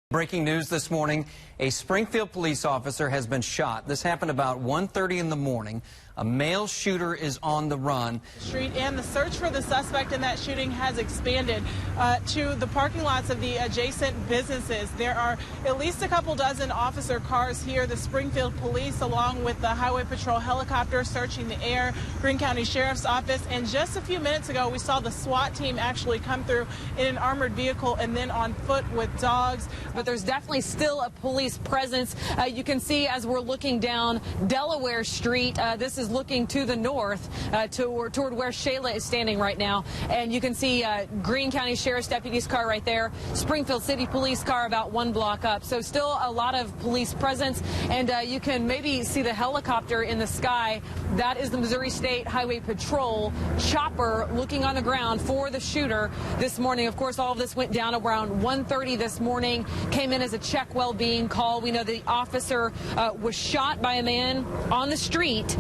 Breaking news this morning, a Springfield police officer has been shot. This happened about 1:30 in the morning. A male shooter is on the run. Street and the search for the suspect in that shooting has expanded to the parking lots of the adjacent businesses. There are at least a couple dozen officer cars here. The Springfield Police, along with the Highway Patrol helicopter, searching the air, Greene County Sheriff's Office, and just a few minutes ago we saw the SWAT team actually come through in an armored vehicle and then on foot with dogs. But there's definitely still a police presence. You can see as we're looking down Delaware Street, this is looking to the north toward where Shayla is standing right now. And you can see Greene County Sheriff's deputy's car right there, Springfield City Police car about 1 block up. So still a lot of police presence. And you can maybe see the helicopter in the sky. That is the Missouri State Highway Patrol chopper looking on the ground for the shooter this morning. Of course, all of this went down around 1:30 this morning. Came in as a check well-being call. We know the officer was shot by a man on the street.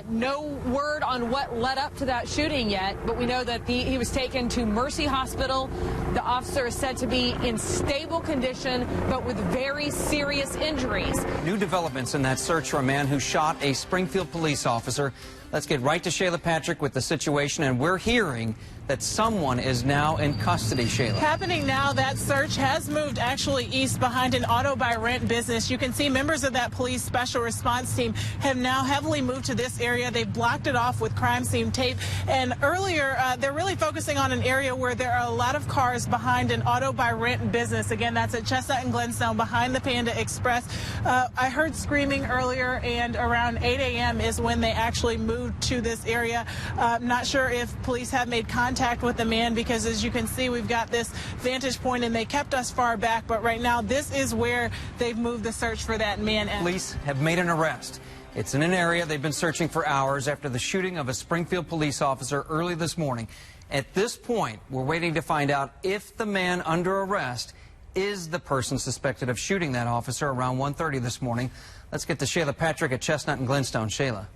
No word on what led up to that shooting yet, but we know that he was taken to Mercy Hospital. The officer is said to be in stable condition, but with very serious injuries. New developments in that search for a man who shot a Springfield police officer. Let's get right to Shayla Patrick with the situation, and we're hearing that someone is now in custody, Shayla. Happening now, that search has moved actually east behind an auto by rent business. You can see members of that police special response team have now heavily moved to this area. They've blocked it off with crime scene tape. And earlier, they're really focusing on an area where there are a lot of cars behind an auto by rent business. Again, that's at Chestnut and Glenstone behind the Panda Express. I heard screaming earlier, and around 8 a.m. is when they actually moved to this area. Not sure if police have made contact with the man, because as you can see, we've got this vantage point and they kept us far back, but right now this is where they've moved the search for that man. Police have made an arrest. It's in an area they've been searching for hours after the shooting of a Springfield police officer early this morning. At this point, we're waiting to find out if the man under arrest is the person suspected of shooting that officer around 1:30 this morning. Let's get to Shayla Patrick at Chestnut and Glenstone. Shayla.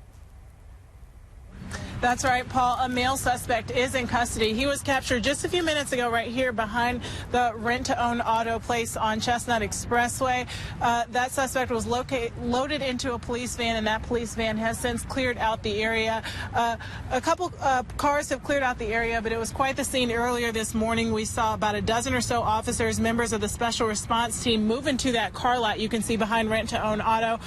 That's right, Paul. A male suspect is in custody. He was captured just a few minutes ago right here behind the rent-to-own auto place on Chestnut Expressway. That suspect was loaded into a police van, and that police van has since cleared out the area. A couple cars have cleared out the area, but it was quite the scene earlier this morning. We saw about a dozen or so officers, members of the special response team, move into that car lot you can see behind rent-to-own auto.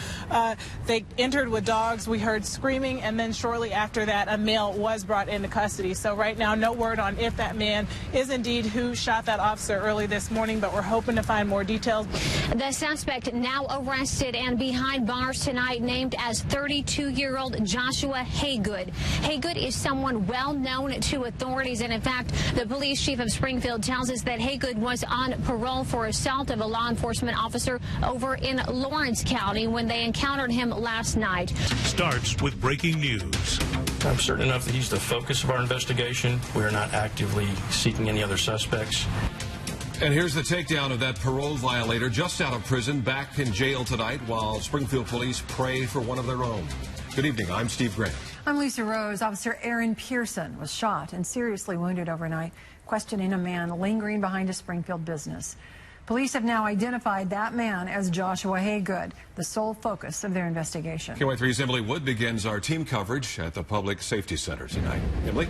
They entered with dogs. We heard screaming, and then shortly after that, a male was brought into custody. So right now, no word on if that man is indeed who shot that officer early this morning, but we're hoping to find more details. The suspect now arrested and behind bars tonight, named as 32-year-old Joshua Haygood. Haygood is someone well known to authorities, and in fact, the police chief of Springfield tells us that Haygood was on parole for assault of a law enforcement officer over in Lawrence County when they encountered him last night. Starts with breaking news. I'm certain enough that he's the focus of our investigation. We are not actively seeking any other suspects. And here's the takedown of that parole violator just out of prison, back in jail tonight, while Springfield police pray for one of their own. Good evening. I'm Steve Grant. I'm Lisa Rose. Officer Aaron Pearson was shot and seriously wounded overnight, questioning a man lingering behind a Springfield business. Police have now identified that man as Joshua Haygood, the sole focus of their investigation. KY3's Emily Wood begins our team coverage at the Public Safety Center tonight. Emily?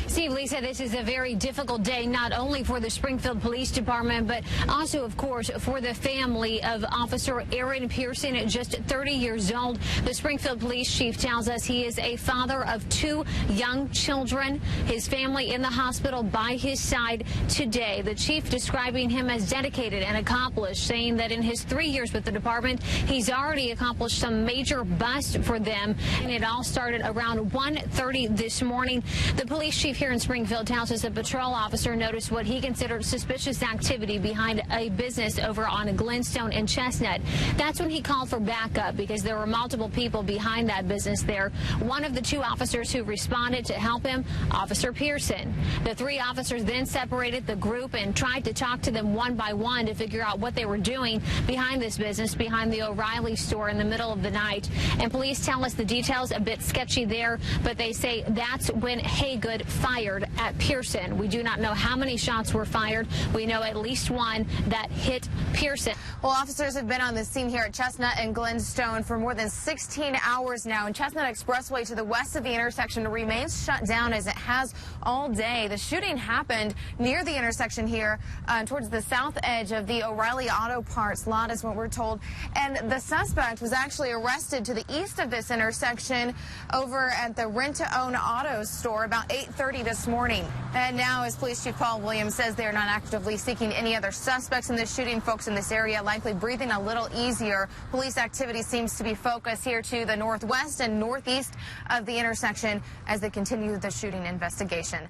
Steve, Lisa, this is a very difficult day, not only for the Springfield Police Department, but also, of course, for the family of Officer Aaron Pearson, at just 30 years old. The Springfield Police Chief tells us he is a father of 2 young children, his family in the hospital by his side today. The chief describing him as dedicated and accomplished, saying that in his 3 years with the department, he's already accomplished some major busts for them. And it all started around 1:30 this morning. The police chief here in Springfield tells us a patrol officer noticed what he considered suspicious activity behind a business over on Glenstone and Chestnut. That's when he called for backup, because there were multiple people behind that business there. One of the 2 officers who responded to help him, Officer Pearson. The 3 officers then separated the group and tried to talk to them one by one to figure out what they were doing behind this business, behind the O'Reilly store in the middle of the night. And police tell us the details a bit sketchy there, but they say that's when Haygood fired at Pearson. We do not know how many shots were fired. We know at least one that hit Pearson. Well, officers have been on the scene here at Chestnut and Glenstone for more than 16 hours now, and Chestnut Expressway to the west of the intersection remains shut down as it has all day. The shooting happened near the intersection here towards the south edge of the O'Reilly Auto Parts lot is what we're told, and the suspect was actually arrested to the east of this intersection over at the rent-to-own auto store about 8:30 this morning. And now, as Police Chief Paul Williams says, they're not actively seeking any other suspects in this shooting. Folks in this area likely breathing a little easier. Police activity seems to be focused here to the northwest and northeast of the intersection as they continue the shooting investigation.